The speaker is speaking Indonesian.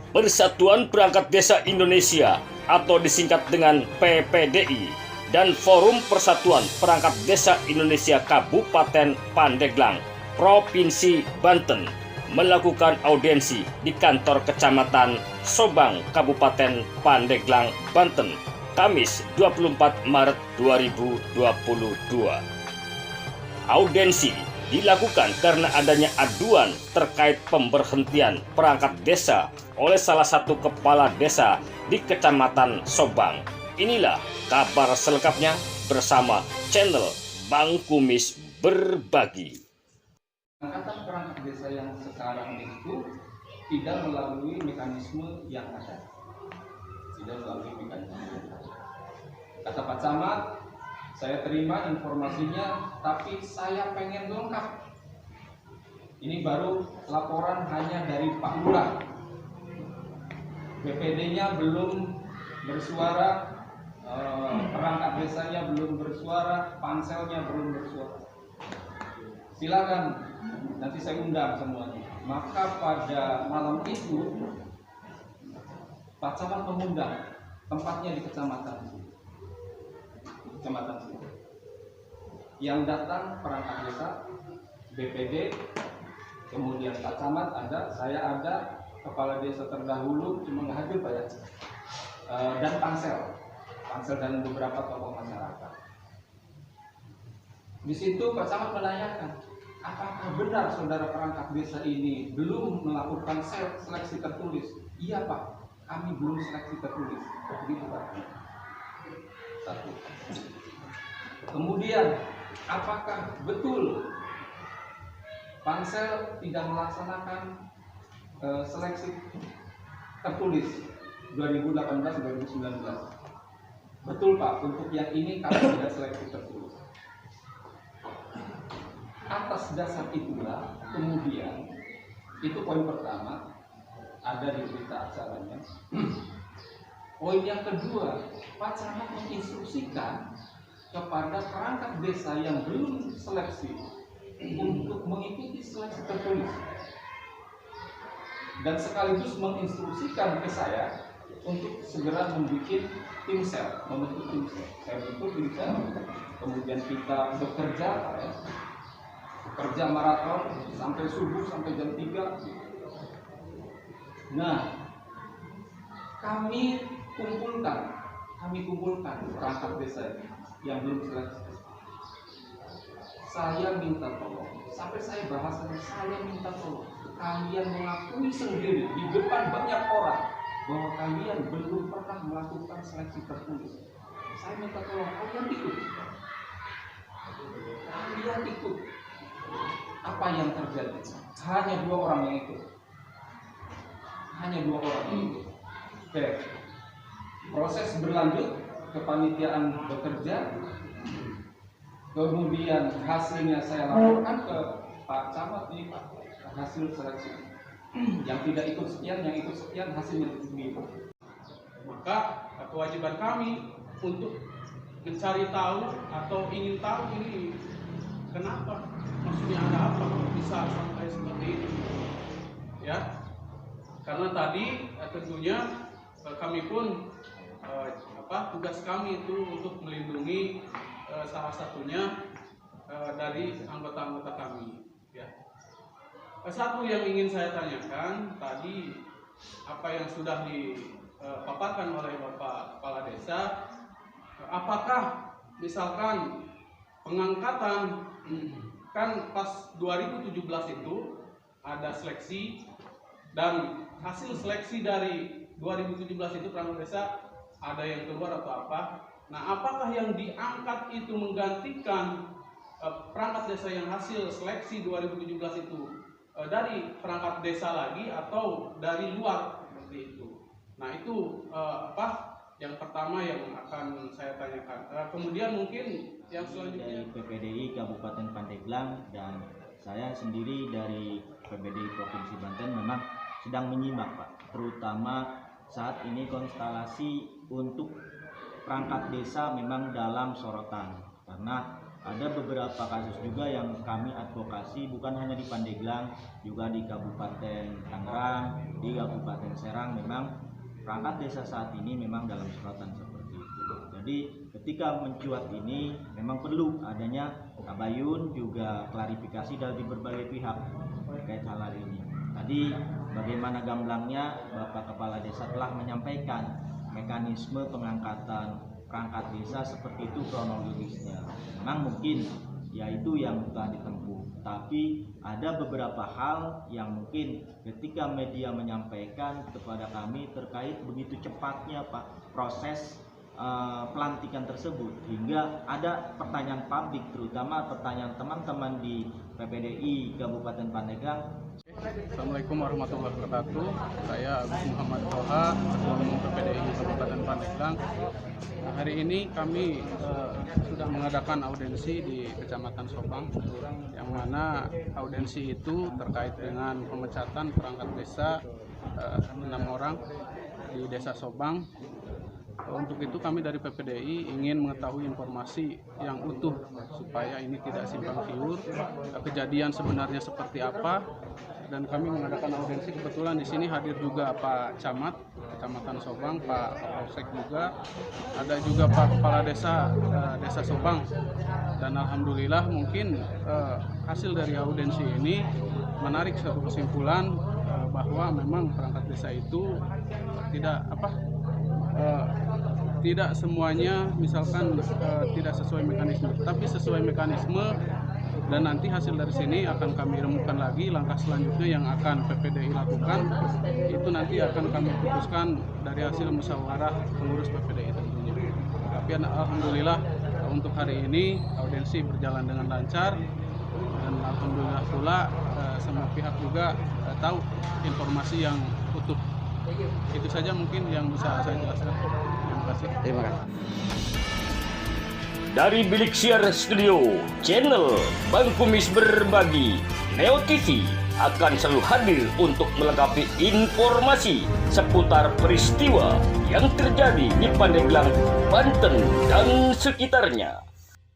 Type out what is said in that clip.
Persatuan Perangkat Desa Indonesia atau disingkat dengan PPDI dan Forum Persatuan Perangkat Desa Indonesia Kabupaten Pandeglang, Provinsi Banten melakukan audiensi di kantor Kecamatan Sobang, Kabupaten Pandeglang, Banten, Kamis 24 Maret 2022. Audiensi dilakukan karena adanya aduan terkait pemberhentian perangkat desa oleh salah satu kepala desa di Kecamatan Sobang. Inilah kabar selengkapnya bersama channel Bang Kumis Berbagi. Angkatan perangkat desa yang sekarang itu tidak melalui mekanisme yang ada. Kata Pak Camat, saya terima informasinya, tapi saya pengen lengkap. Ini baru laporan hanya dari Pak Lurah. BPD-nya belum bersuara, perangkat desanya belum bersuara, panselnya belum bersuara. Silakan, nanti saya undang semuanya. Maka pada malam itu Pak Camat mengundang, tempatnya di kecamatan sini. Yang datang perangkat desa, BPD, kemudian Pak Camat ada, saya ada, kepala desa terdahulu cuma nggak hadir Pak ya, dan pansel dan beberapa tokoh masyarakat. Di situ Pak Camat menanyakan, apakah benar saudara perangkat desa ini belum melakukan seleksi tertulis? Iya Pak, kami belum seleksi tertulis. Begitu Pak. Satu. Kemudian, apakah betul pansel tidak melaksanakan seleksi tertulis 2018-2019? Betul Pak, untuk yang ini kami tidak seleksi tertulis. Atas dasar itulah kemudian, itu poin pertama, ada di berita acaranya. Poin yang kedua, Pak Camat menginstruksikan kepada perangkat desa yang belum seleksi untuk mengikuti seleksi tertulis, dan sekaligus menginstruksikan ke saya untuk segera membuat tim sel, membentuk tim sel. Saya bentuk tim sel, kemudian kita bekerja, kerja maraton sampai subuh, sampai jam 3. Nah, kami kumpulkan perangkat desa yang belum seleksi. Saya minta tolong, sampai saya bahasanya, saya minta tolong, kalian mengakui sendiri di depan banyak orang bahwa kalian belum pernah melakukan seleksi tertulis. Saya minta tolong, kalian ikut. Apa yang terjadi? Hanya 2 orang yang ikut. Oke. Proses berlanjut, kepanitiaan bekerja, kemudian hasilnya saya laporkan ke Pak Camat nih Pak, hasil seleksi. Yang tidak ikut sekian, yang ikut sekian, hasilnya begitu. Maka kewajiban kami untuk mencari tahu atau ingin tahu ini kenapa, maksudnya ada apa bisa sampai seperti itu, ya? Karena tadi tentunya kami pun tugas kami itu untuk melindungi salah satunya dari anggota-anggota kami, ya. Satu yang ingin saya tanyakan tadi, apa yang sudah dipaparkan oleh Bapak Kepala Desa, apakah misalkan pengangkatan, kan pas 2017 itu ada seleksi, dan hasil seleksi dari 2017 itu perangkat desa ada yang keluar atau apa. Nah, apakah yang diangkat itu menggantikan perangkat desa yang hasil seleksi 2017 itu dari perangkat desa lagi atau dari luar, seperti itu. Nah, itu yang pertama yang akan saya tanyakan. Kemudian mungkin yang selanjutnya dari PPDI Kabupaten Pandeglang dan saya sendiri dari PPDI Provinsi Banten memang sedang menyimak Pak, terutama saat ini konstelasi untuk perangkat desa memang dalam sorotan, karena ada beberapa kasus juga yang kami advokasi bukan hanya di Pandeglang, juga di Kabupaten Tangerang, di Kabupaten Serang. Memang perangkat desa saat ini memang dalam sorotan seperti itu. Jadi ketika mencuat ini memang perlu adanya tabayun juga klarifikasi dari berbagai pihak terkait hal ini. Tadi bagaimana gamblangnya Bapak Kepala Desa telah menyampaikan mekanisme pengangkatan perangkat desa seperti itu kronologisnya. Memang mungkin yaitu yang telah ditempuh, tapi ada beberapa hal yang mungkin ketika media menyampaikan kepada kami terkait begitu cepatnya Pak proses pelantikan tersebut, hingga ada pertanyaan publik, terutama pertanyaan teman-teman di PPDI Kabupaten Pandeglang. Assalamualaikum warahmatullahi wabarakatuh. Saya Agus Muhammad Toha, Ketua Umum PPDI Kabupaten Pandeglang. Hari ini kami sudah mengadakan audensi di Kecamatan Sobang, yang mana audensi itu terkait dengan pemecatan perangkat desa 6 orang di Desa Sobang. Untuk itu kami dari PPDI ingin mengetahui informasi yang utuh supaya ini tidak simpang siur, kejadian sebenarnya seperti apa, dan kami mengadakan audensi. Kebetulan di sini hadir juga Pak Camat Kecamatan Sobang, Pak Kapolsek juga, ada juga Pak Kepala Desa Desa Sobang, dan alhamdulillah mungkin hasil dari audensi ini menarik suatu kesimpulan bahwa memang perangkat desa itu tidak semuanya misalkan tidak sesuai mekanisme, tapi sesuai mekanisme, dan nanti hasil dari sini akan kami remukan lagi langkah selanjutnya yang akan PPDI lakukan. Itu nanti akan kami putuskan dari hasil musyawarah pengurus PPDI tentunya. Tapi alhamdulillah untuk hari ini audensi berjalan dengan lancar, dan alhamdulillah pula semua pihak juga tahu informasi yang utuh. Itu saja mungkin yang bisa saya jelaskan. Terima kasih. Dari Bilik Siar Studio, channel Bang Kumis Berbagi, Neo TV akan selalu hadir untuk melengkapi informasi seputar peristiwa yang terjadi di Pandeglang, Banten, dan sekitarnya.